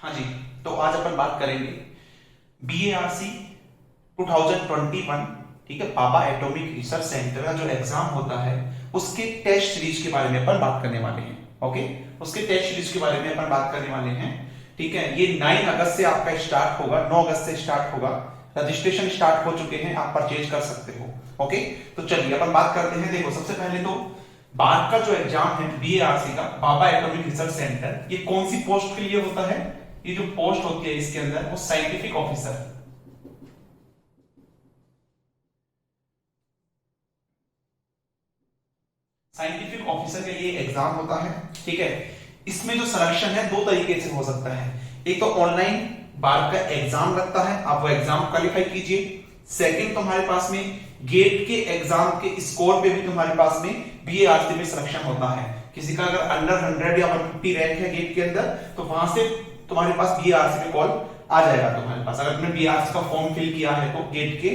हाँ जी, तो आज अपन बात करेंगे BARC 2021, ठीक है, बाबा एटॉमिक रिसर्च सेंटर का जो एग्जाम होता है उसके टेस्ट सीरीज के बारे में अपन बात करने वाले हैं। ओके, उसके टेस्ट सीरीज के बारे में अपन बात करने वाले हैं। ठीक है, ये 9 अगस्त से आपका स्टार्ट होगा, 9 अगस्त से स्टार्ट होगा। रजिस्ट्रेशन स्टार्ट हो चुके हैं, आप परचेज कर सकते हो। ओके, तो चलिए अपन बात करते हैं। देखो, सबसे पहले तो बार का जो एग्जाम है BARC का, बाबा एटॉमिक रिसर्च सेंटर, ये कौन सी पोस्ट के लिए होता है? ये जो पोस्ट होती है इसके अंदर, वो साइंटिफिक ऑफिसर, साइंटिफिक ऑफिसर के लिए एग्जाम होता है। ठीक है, इसमें जो सिलेक्शन है दो तरीके से हो सकता है। एक तो ऑनलाइन बार का एग्जाम लगता है, आप वो एग्जाम क्वालिफाई कीजिए। सेकंड, तुम्हारे पास में गेट के एग्जाम के स्कोर पे भी तुम्हारे पास में BARC में सिलेक्शन होता है। किसी का अगर अंडर 100 या 150 रैंक है गेट के अंदर, तो वहां से तुम्हारे पास BARC में कॉल आ जाएगा तुम्हारे पास, अगर तुमने BARC का फॉर्म फिल किया है तो गेट के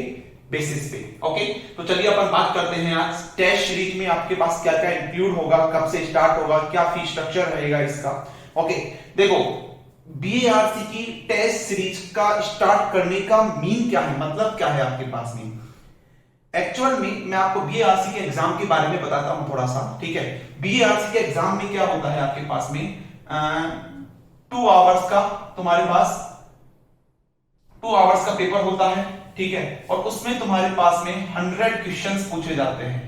बेसिस पे। ओके, तो चलिए अपन बात करते हैं आज टेस्ट सीरीज में आपके पास क्या क्या इंक्लूड होगा, कब से स्टार्ट होगा, क्या फी स्ट्रक्चर रहेगा इसका। ओके, देखो, BARC की टेस्ट सीरीज का स्टार्ट करने का मीन क्या है, मतलब क्या है आपके पास में। एक्चुअल में मैं आपको BARC के एग्जाम के बारे में बताता हूं थोड़ा सा। ठीक है, BARC के एग्जाम में क्या होता है आपके पास में, 2 आवर्स का तुम्हारे पास 2 आवर्स का पेपर होता है। ठीक है, और उसमें तुम्हारे पास में 100 क्वेश्चंस पूछे जाते हैं।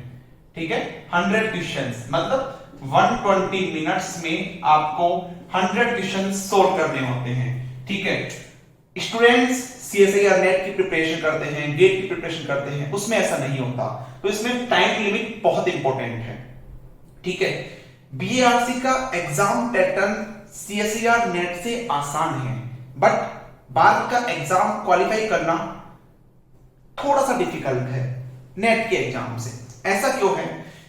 ठीक है, 100 क्वेश्चंस मतलब 120 मिनट्स में आपको 100 क्वेश्चन सोल्व करने होते हैं। ठीक है, स्टूडेंट्स CSIR नेट की प्रिपरेशन करते हैं, गेट की प्रिपरेशन करते हैं, उसमें ऐसा नहीं होता। तो इसमें टाइम लिमिट बहुत इंपॉर्टेंट है। ठीक है, BARC का एग्जाम पैटर्न CSIR नेट से आसान है, बट बार का एग्जाम क्वालिफाई करना थोड़ा सा डिफिकल्ट है नेट के एग्जाम से। ऐसा क्यों है?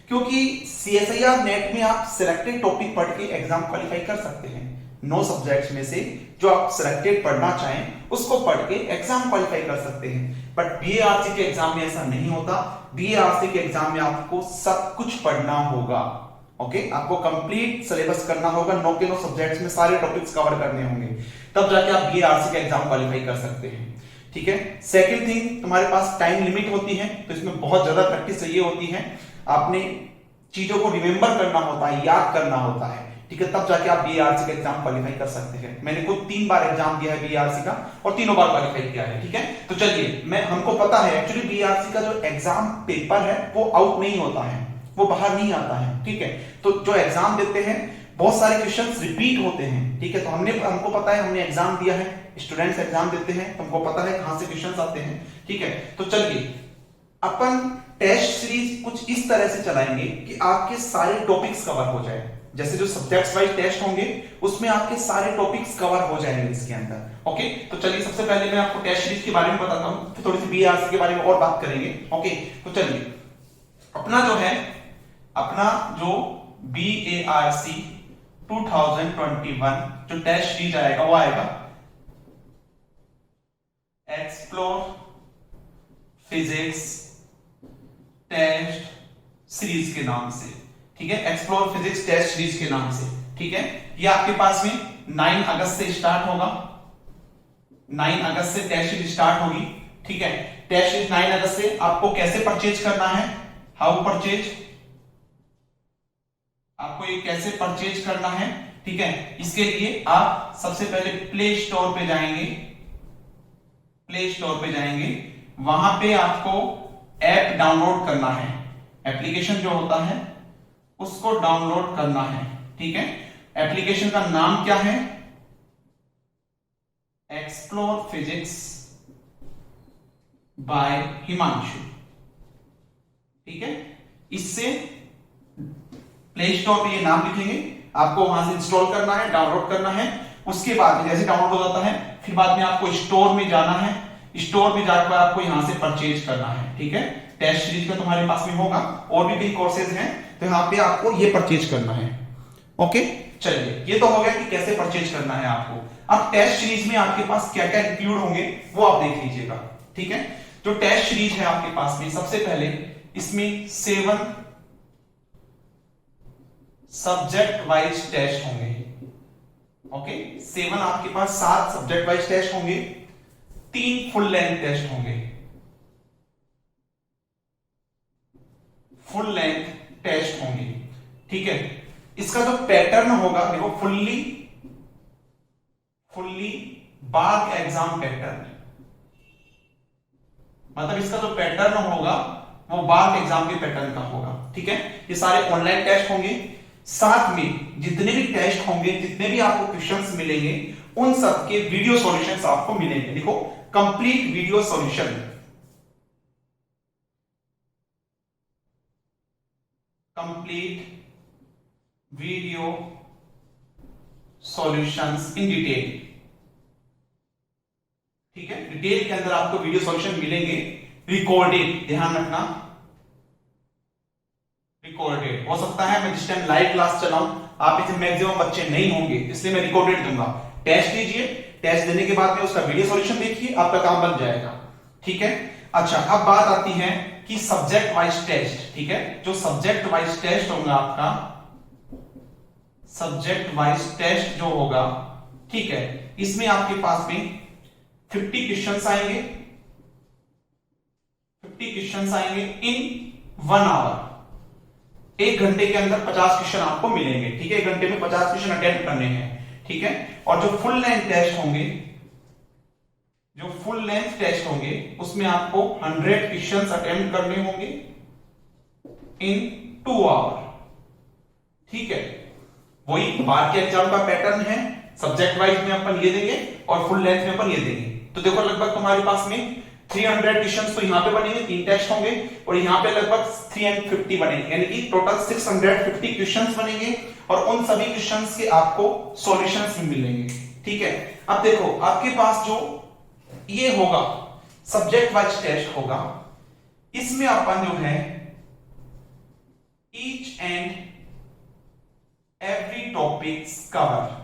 क्योंकि CSIR नेट में आप सिलेक्टेड टॉपिक पढ़ के एग्जाम क्वालिफाई कर सकते हैं। 9 सब्जेक्ट्स में से जो आप सिलेक्टेड पढ़ना चाहें उसको पढ़ के एग्जाम क्वालिफाई कर सकते हैं, बट BARC के एग्जाम में ऐसा नहीं होता। BARC के एग्जाम में आपको सब कुछ पढ़ना होगा। ओके, आपको कंप्लीट सिलेबस करना होगा, 9 के 9 सब्जेक्ट्स में सारे टॉपिक्स कवर करने होंगे, तब जाके आप BARC का एग्जाम क्वालिफाई कर सकते हैं। ठीक है, सेकंड थिंग, तुम्हारे पास टाइम लिमिट होती है, तो इसमें बहुत ज्यादा प्रैक्टिस चाहिए होती है। आपने चीजों को रिमेंबर करना होता है, याद करना होता है। ठीक है, तब जाके आप BARC का एग्जाम क्वालिफाई कर सकते हैं। मैंने खुद 3 बार एग्जाम दिया है BARC का और तीनों बार क्वालिफाई किया है। ठीक है, तो चलिए, हमको पता है एक्चुअली BARC का जो एग्जाम पेपर है वो आउट नहीं होता है, वो बाहर नहीं आता है। ठीक है, तो जो एग्जाम देते हैं बहुत सारे क्वेश्चंस रिपीट होते हैं। ठीक है, तो हमको पता है, हमने एग्जाम दिया है, स्टूडेंट्स एग्जाम देते हैं, तुमको पता है कहां से क्वेश्चंस आते हैं। ठीक है, तो चलिए अपन टेस्ट सीरीज कुछ इस तरह से चलाएंगे कि आपके सारे टॉपिक्स कवर हो जाए। जैसे जो सब्जेक्ट्स वाइज टेस्ट होंगे उसमें आपके सारे टॉपिक्स कवर हो जाएंगे इसके अंदर। ओके, तो चलिए सबसे पहले मैं आपको टेस्ट सीरीज के बारे में बताता हूं, फिर थोड़ी सी BARC के बारे में और बात करेंगे। ओके, तो चलिए, अपना जो BARC 2021 जो टेस्ट सीरीज आएगा वो आएगा एक्सप्लोर फिजिक्स टेस्ट सीरीज के नाम से। ठीक है, एक्सप्लोर फिजिक्स टेस्ट सीरीज के नाम से। ठीक है, ये आपके पास में 9 अगस्त से स्टार्ट होगा, 9 अगस्त से टेस्ट सीरीज स्टार्ट होगी। ठीक है, टेस्ट सीरीज 9 अगस्त से। आपको कैसे परचेज करना है, हाउ परचेज, आपको ये कैसे परचेज करना है। ठीक है, इसके लिए आप सबसे पहले प्ले स्टोर पे जाएंगे, वहां पे आपको ऐप डाउनलोड करना है, एप्लीकेशन जो होता है उसको डाउनलोड करना है। ठीक है, एप्लीकेशन का नाम क्या है, एक्सप्लोर फिजिक्स बाय हिमांशु। ठीक है, इससे प्ले स्टोर पे ये नाम लिखेंगे, आपको वहां से इंस्टॉल करना है, डाउनलोड करना है। उसके बाद जैसे डाउनलोड हो जाता है, फिर बाद में आपको स्टोर में जाना है, स्टोर में जाकर आपको यहां से परचेज करना है। ठीक है, टेस्ट सीरीज का तुम्हारे पास में होगा, और भी कई कोर्सेज हैं, तो यहां पे आपको ये परचेज करना है। ओके, चलिए, ये तो हो गया कि कैसे परचेज करना है आपको। अब टेस्ट सीरीज में आपके पास क्या क्या इंक्लूड होंगे वो आप देख लीजिएगा। ठीक है, जो टेस्ट सीरीज है आपके पास में, सबसे पहले इसमें 7 सब्जेक्ट वाइज टेस्ट होंगे। ओके 7 आपके पास 7 सब्जेक्ट वाइज टेस्ट होंगे, 3 फुल लेंथ टेस्ट होंगे, फुल लेंथ टेस्ट होंगे। ठीक है, इसका जो पैटर्न होगा देखो, फुल्ली बार एग्जाम पैटर्न, मतलब इसका जो पैटर्न होगा वो बार एग्जाम के पैटर्न का होगा। ठीक है, ये सारे ऑनलाइन टेस्ट होंगे, साथ में जितने भी टेस्ट होंगे, जितने भी आपको क्वेश्चंस मिलेंगे, उन सब के वीडियो सॉल्यूशंस आपको मिलेंगे। देखो complete video solution, complete video solutions in detail. ठीक है, डिटेल के अंदर आपको वीडियो सॉल्यूशन मिलेंगे, रिकॉर्डेड, ध्यान रखना रिकॉर्डेड। हो सकता है मैं जिस टाइम लाइव क्लास चलाऊं आप में मैक्सिमम बच्चे नहीं होंगे, इसलिए मैं रिकॉर्डेड दूंगा। टेस्ट लीजिए, टेस्ट देने के बाद में उसका वीडियो सॉल्यूशन देखिए, आपका काम बन जाएगा। ठीक है, अच्छा अब बात आती है कि सब्जेक्ट वाइज टेस्ट। ठीक है, जो सब्जेक्ट वाइज टेस्ट होगा आपका, सब्जेक्ट वाइज टेस्ट जो होगा, ठीक है, इसमें आपके पास में 50 क्वेश्चंस आएंगे, 50 क्वेश्चंस आएंगे इन 1 आवर। 1 घंटे के अंदर 50 क्वेश्चन आपको मिलेंगे। ठीक है, 1 घंटे में 50 क्वेश्चन अटेम्प्ट करने हैं। ठीक है, और जो फुल लेंथ टेस्ट होंगे, जो फुल लेंथ टेस्ट होंगे उसमें आपको 100 क्वेश्चंस अटेम्प्ट करने होंगे इन 2 आवर। ठीक है, वही बार के एग्जाम का पैटर्न है, सब्जेक्ट वाइज में अपन ये देंगे और फुल लेंथ में अपन ये देंगे। तो देखो लगभग तुम्हारे पास में 300 क्वेश्चंस तो यहां पे बनेंगे, 3 टेस्ट होंगे, और यहां पे लगभग 350 बनेंगे, यानी कि टोटल 650 क्वेश्चंस बनेंगे, और उन सभी क्वेश्चंस के आपको सॉल्यूशंस भी मिलेंगे। ठीक है, अब देखो आपके पास जो ये होगा सब्जेक्ट वाइज टेस्ट होगा, इसमें अपन जो है each and every topics cover,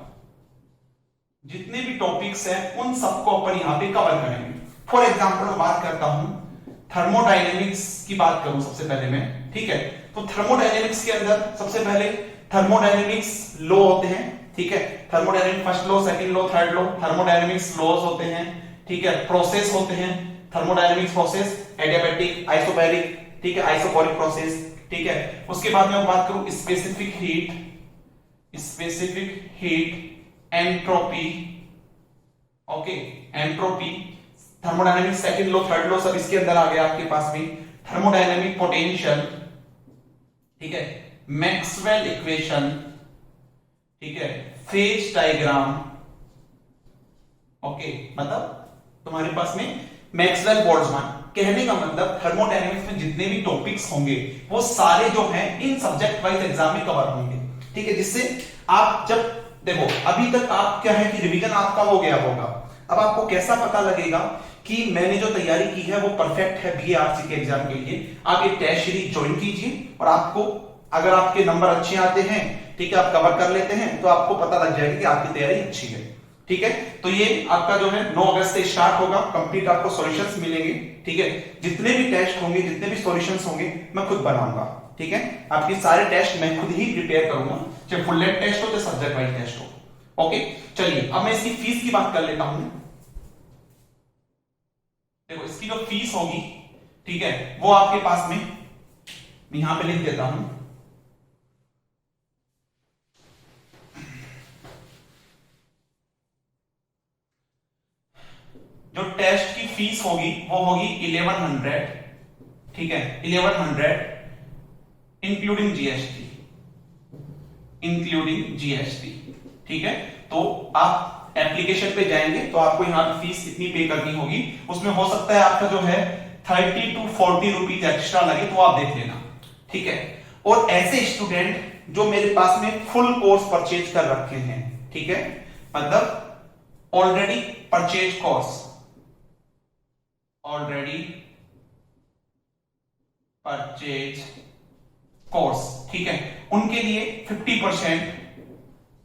जितने भी टॉपिक्स हैं उन सबको अपन यहां पे कवर करेंगे। फॉर एग्जाम्पल मैं बात करता हूं थर्मोडायनेमिक्स की बात करूं सबसे पहले मैं। ठीक है, तो थर्मोडायनेमिक्स के अंदर सबसे पहले थर्मोडायनेमिक्स लॉ होते हैं। ठीक है, thermodynamics first law, second law, third law, thermodynamics laws होते हैं। ठीक है, प्रोसेस होते हैं, थर्मोडायनेमिक्स प्रोसेस, एडियाबैटिक, आइसोबैरिक, ठीक है, आइसोबैरिक प्रोसेस। ठीक है, उसके बाद में बात करूं specific heat, entropy, okay, entropy, thermodynamics second law, third law सब इसके अंदर आ गया आपके पास में। थर्मोडायनेमिक पोटेंशियल, ठीक है, मैक्सवेल इक्वेशन, ठीक है, फेज डायग्राम, ओके, मतलब तुम्हारे पास में मैक्सवेल बोल्ट्जमैन। कहने का मतलब थर्मोडायनेमिक्स में जितने भी टॉपिक्स होंगे वो सारे जो हैं इन सब्जेक्ट वाइज एग्जाम में कवर होंगे। ठीक है, जिससे आप जब देखो अभी तक आप क्या है कि रिवीजन आपका हो गया होगा, अब आपको कैसा पता लगेगा कि मैंने जो तैयारी की है वो परफेक्ट है बीएआरसी के एग्जाम के लिए। आप ये टेस्ट सीरीज ज्वाइन कीजिए और आपको अगर आपके नंबर अच्छे आते हैं, ठीक है, आप कवर कर लेते हैं, तो आपको पता लग जाएगा कि आपकी तैयारी अच्छी है। ठीक है, तो ये आपका जो है 9 अगस्त से स्टार्ट होगा, कंप्लीट आपको सॉल्यूशंस मिलेंगे। ठीक है, जितने भी टेस्ट होंगे, जितने भी सॉल्यूशंस होंगे मैं खुद बनाऊंगा। ठीक है, आपके सारे टेस्ट मैं खुद ही प्रिपेयर करूंगा, चाहे फुल लेंथ टेस्ट हो चाहे सब्जेक्ट वाइज टेस्ट हो। ओके, चलिए अब मैं इसकी फीस की बात कर लेता हूं। देखो इसकी जो फीस होगी, ठीक है, वो आपके पास में यहां पे लिख देता हूं। जो टेस्ट की फीस होगी वो होगी 1100, ठीक है, 1100 इंक्लूडिंग जीएसटी, ठीक है। तो आप एप्लीकेशन पे जाएंगे तो आपको यहाँ पे फीस इतनी पे करनी होगी, उसमें हो सकता है आपका जो है 30 to 40 रुपीज एक्स्ट्रा लगे, तो आप देख लेना। ठीक है, और ऐसे स्टूडेंट जो मेरे पास में फुल कोर्स परचेज कर रखे हैं, ठीक है, मतलब already purchase course, already purchase course, ठीक है, उनके लिए 50%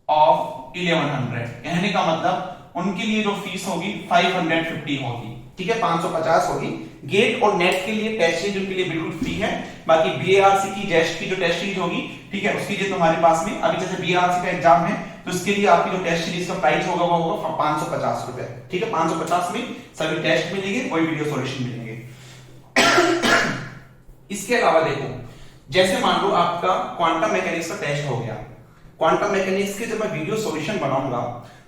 ऑफ 1100। कहने का मतलब उनके लिए जो फीस होगी 550 होगी, ठीक है, 550 होगी। गेट और नेट के लिए टेस्ट सीरीज उनके लिए बिल्कुल फ्री है। बाकी बीएआरसी की जेस्ट की जो टेस्ट सीरीज होगी, ठीक है, उसकी जो तुम्हारे पास में अभी जैसे बीएआरसी का एग्जाम है तो उसके लिए आपकी जो टेस्ट सीरीज का प्राइस होगा वो होगा 550 रुपए। ठीक है, 550 में सभी टेस्ट मिलेंगे, वही वीडियो सॉल्यूशन मिलेंगे। इसके अलावा देखो, जैसे मान लो आपका क्वांटम मैकेनिक्स का टेस्ट हो गया, क्वांटम मैकेनिक्स के जब मैं वीडियो सॉल्यूशन बनाऊंगा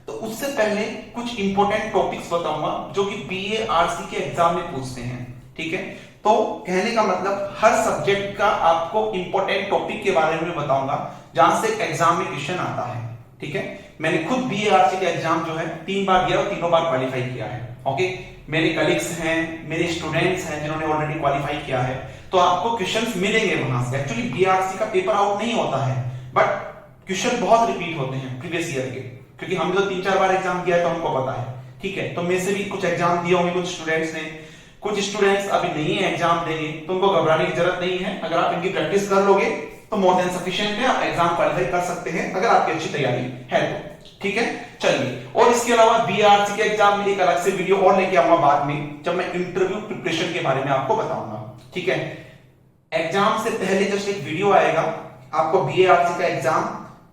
तो उससे पहले कुछ इंपॉर्टेंट टॉपिक्स बताऊंगा जो कि बीए आरसी के एग्जाम में पूछते हैं। ठीक है, तो कहने का मतलब हर सब्जेक्ट का आपको इंपॉर्टेंट टॉपिक के बारे में बताऊंगा जहां से एग्जाम में क्वेश्चन आता है। ठीक है, मैंने खुद बीए आरसी का एग्जाम जो है 3 बार दिया और तीनों बार क्वालिफाई किया है। ओके, मेरे कलीग्स हैं, मेरे स्टूडेंट्स हैं जिन्होंने ऑलरेडी क्वालिफाई किया है, तो आपको क्वेश्चंस मिलेंगे वहां से। एक्चुअली बीआरसी का पेपर आउट नहीं होता है, बट क्वेश्चन बहुत रिपीट होते हैं प्रीवियस ईयर के, क्योंकि हम जो 3-4 बार एग्जाम किया है तो हमको पता है। ठीक है, तो मेरे से भी कुछ एग्जाम दिए होंगे कुछ स्टूडेंट्स ने, कुछ स्टूडेंट्स अभी नहीं है एग्जाम देंगे, तो उनको घबराने की जरूरत नहीं है। अगर आप इनकी प्रैक्टिस कर लोगे तो मोर देन सफिशिएंट है, आप एग्जाम क्वालिफाई कर सकते हैं अगर आपकी अच्छी तैयारी है तो। ठीक है, चलिए, और इसके अलावा बीआरसी के एग्जाम में एक अलग से वीडियो और लेके आऊंगा बाद में, जब मैं इंटरव्यू प्रिपरेशन के बारे में आपको बताऊंगा। ठीक है, एग्जाम से पहले जस्ट एक वीडियो आएगा, आपको बीआरसी का एग्जाम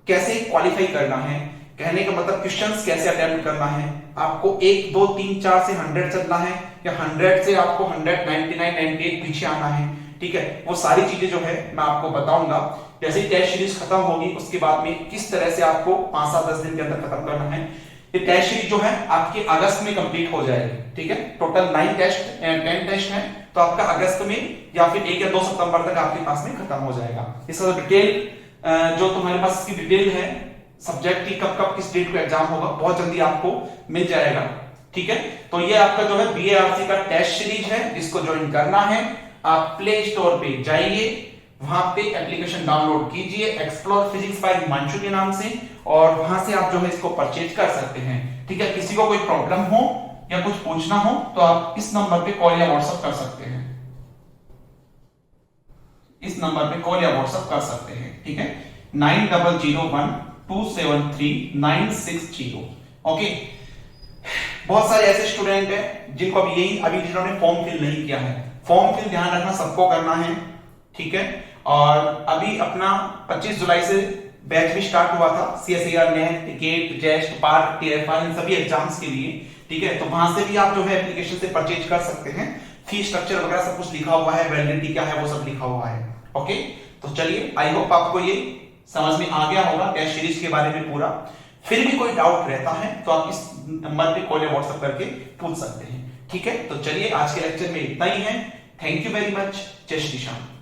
कैसे क्वालिफाई करना है, कहने का मतलब क्वेश्चंस कैसे अटेम्प्ट करना है, आपको 1 2 3 4 से 100 चलना है या 100 से आपको 100 99 98 पीछे आना है। ठीक है, वो सारी चीजें जो है मैं आपको बताऊंगा। जैसे ही टेस्ट सीरीज खत्म होगी उसके बाद में किस तरह से आपको 5-7-10 दिन के अंदर खत्म करना है। ये टेस्ट सीरीज जो है आपके अगस्त में कंप्लीट हो जाएगी। ठीक है, टोटल 10 टेस्ट है, तो आपका अगस्त में या फिर 1 या 2 सितंबर तक आपके पास में खत्म हो जाएगा। इसका डिटेल जो तुम्हारे पास इसकी डिटेल है सब्जेक्ट की, कब कब किस डेट को एग्जाम होगा, बहुत जल्दी आपको मिल जाएगा। ठीक है, तो ये आपका जो है बीएआरसी का टेस्ट सीरीज है, इसको ज्वाइन करना है आप प्ले स्टोर पे जाइए, वहां पे एप्लीकेशन डाउनलोड कीजिए एक्सप्लोर फिजिक्स बाय हिमांशु के नाम से, और वहां से आप जो है इसको परचेज कर सकते हैं। ठीक है, किसी को कोई प्रॉब्लम हो या कुछ पूछना हो तो आप इस नंबर पे कॉल या व्हाट्सएप कर सकते हैं, इस नंबर पे कॉल या व्हाट्सएप कर सकते हैं। ठीक है, 9001273960। ओके, बहुत सारे ऐसे स्टूडेंट हैं जिनको अभी जिन्होंने फॉर्म फिल नहीं किया है, फॉर्म फिल ध्यान रखना सबको करना है। ठीक है, और अभी अपना 25 जुलाई से बैच भी स्टार्ट हुआ था सीएसईआर नेट टिकट जेस्ट पार्क टीएफआई इन सभी एग्जाम्स के लिए। ठीक है, तो वहां से भी आप जो है एप्लीकेशन से परचेज कर सकते हैं, फी स्ट्रक्चर वगैरह सब कुछ लिखा हुआ है, वैलिडिटी क्या है वो सब लिखा हुआ है। ओके, तो चलिए, आई होप आपको ये समझ में आ गया होगा टेस्ट सीरीज के बारे में पूरा। फिर भी कोई डाउट रहता है तो आप इस नंबर पे कॉल या व्हाट्सएप करके पूछ सकते हैं। ठीक है, तो चलिए आज के लेक्चर में इतना ही है। Thank you very much. जय श्री श्याम।